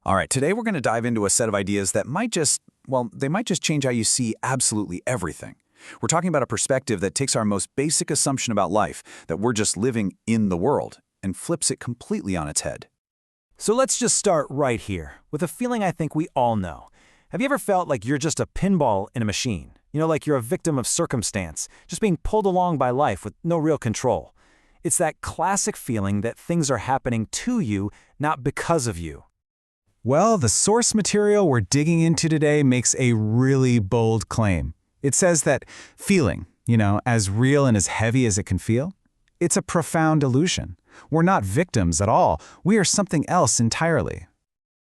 All right, today we're going to dive into a set of ideas that they might just change how you see absolutely everything. We're talking about a perspective that takes our most basic assumption about life, that we're just living in the world, and flips it completely on its head. So let's just start right here, with a feeling I think we all know. Have you ever felt like you're just a pinball in a machine? Like you're a victim of circumstance, just being pulled along by life with no real control. It's that classic feeling that things are happening to you, not because of you. Well, the source material we're digging into today makes a really bold claim. It says that feeling, as real and as heavy as it can feel, it's a profound illusion. We're not victims at all. We are something else entirely.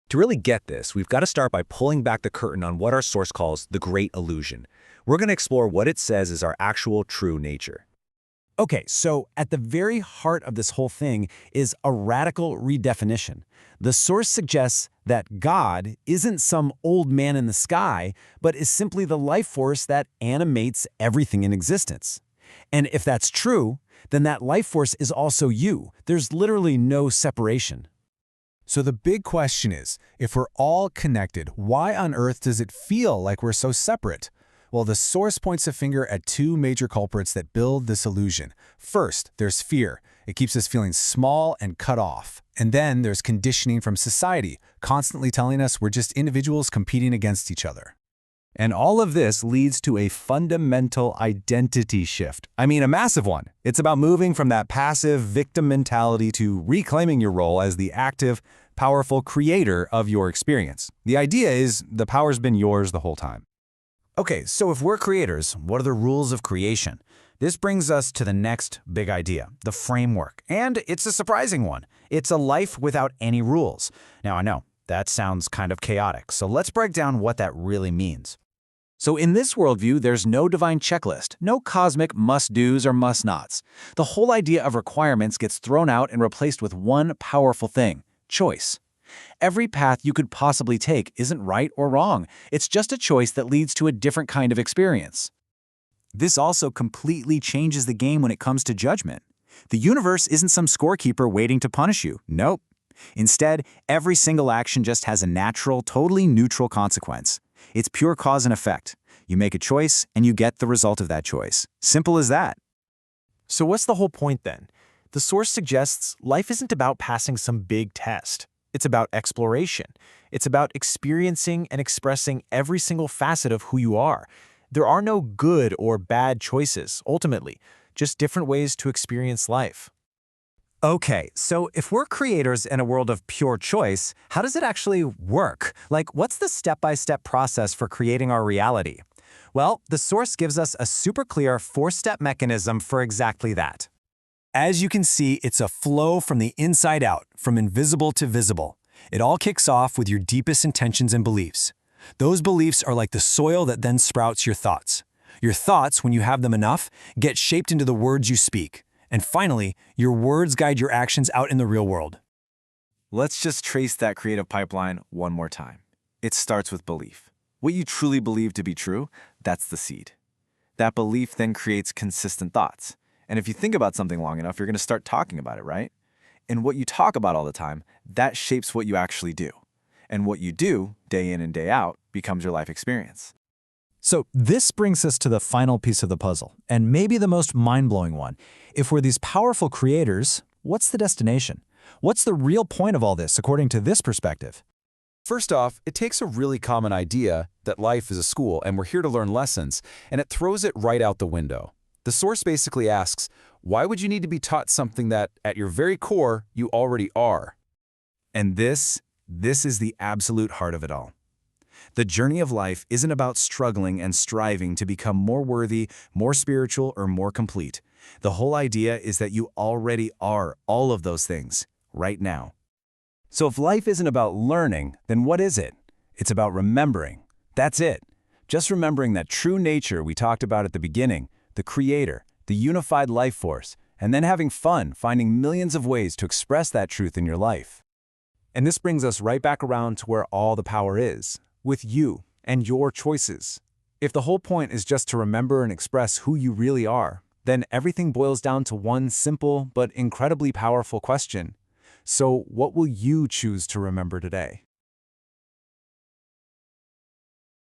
To really get this, we've got to start by pulling back the curtain on what our source calls the great illusion. We're going to explore what it says is our actual true nature. Okay, so at the very heart of this whole thing is a radical redefinition. The source suggests that God isn't some old man in the sky, but is simply the life force that animates everything in existence. And if that's true, then that life force is also you. There's literally no separation. So the big question is, if we're all connected, why on earth does it feel like we're so separate? Well, the source points a finger at two major culprits that build this illusion. First, there's fear. It keeps us feeling small and cut off. And then there's conditioning from society, constantly telling us we're just individuals competing against each other. And all of this leads to a fundamental identity shift. I mean, a massive one. It's about moving from that passive victim mentality to reclaiming your role as the active, powerful creator of your experience. The idea is the power's been yours the whole time. Okay, so if we're creators, what are the rules of creation? This brings us to the next big idea, the framework. And it's a surprising one. It's a life without any rules. Now, I know, that sounds kind of chaotic, so let's break down what that really means. So in this worldview, there's no divine checklist, no cosmic must-dos or must-nots. The whole idea of requirements gets thrown out and replaced with one powerful thing, choice. Every path you could possibly take isn't right or wrong. It's just a choice that leads to a different kind of experience. This also completely changes the game when it comes to judgment. The universe isn't some scorekeeper waiting to punish you. Nope. Instead, every single action just has a natural, totally neutral consequence. It's pure cause and effect. You make a choice, and you get the result of that choice. Simple as that. So what's the whole point then? The source suggests life isn't about passing some big test. It's about exploration. It's about experiencing and expressing every single facet of who you are. There are no good or bad choices, ultimately, just different ways to experience life. Okay, so if we're creators in a world of pure choice, how does it actually work? Like, what's the step-by-step process for creating our reality? Well, the source gives us a super clear four-step mechanism for exactly that. As you can see, it's a flow from the inside out, from invisible to visible. It all kicks off with your deepest intentions and beliefs. Those beliefs are like the soil that then sprouts your thoughts. Your thoughts, when you have them enough, get shaped into the words you speak. And finally, your words guide your actions out in the real world. Let's just trace that creative pipeline one more time. It starts with belief. What you truly believe to be true, that's the seed. That belief then creates consistent thoughts. And if you think about something long enough, you're going to start talking about it, right? And what you talk about all the time, that shapes what you actually do. And what you do, day in and day out, becomes your life experience. So this brings us to the final piece of the puzzle, and maybe the most mind-blowing one. If we're these powerful creators, what's the destination? What's the real point of all this, according to this perspective? First off, it takes a really common idea that life is a school and we're here to learn lessons, and it throws it right out the window. The source basically asks, why would you need to be taught something that, at your very core, you already are? And this is the absolute heart of it all. The journey of life isn't about struggling and striving to become more worthy, more spiritual, or more complete. The whole idea is that you already are all of those things, right now. So if life isn't about learning, then what is it? It's about remembering. That's it. Just remembering that true nature we talked about at the beginning, the creator, the unified life force, and then having fun finding millions of ways to express that truth in your life. And this brings us right back around to where all the power is, with you and your choices. If the whole point is just to remember and express who you really are, then everything boils down to one simple but incredibly powerful question. So what will you choose to remember today?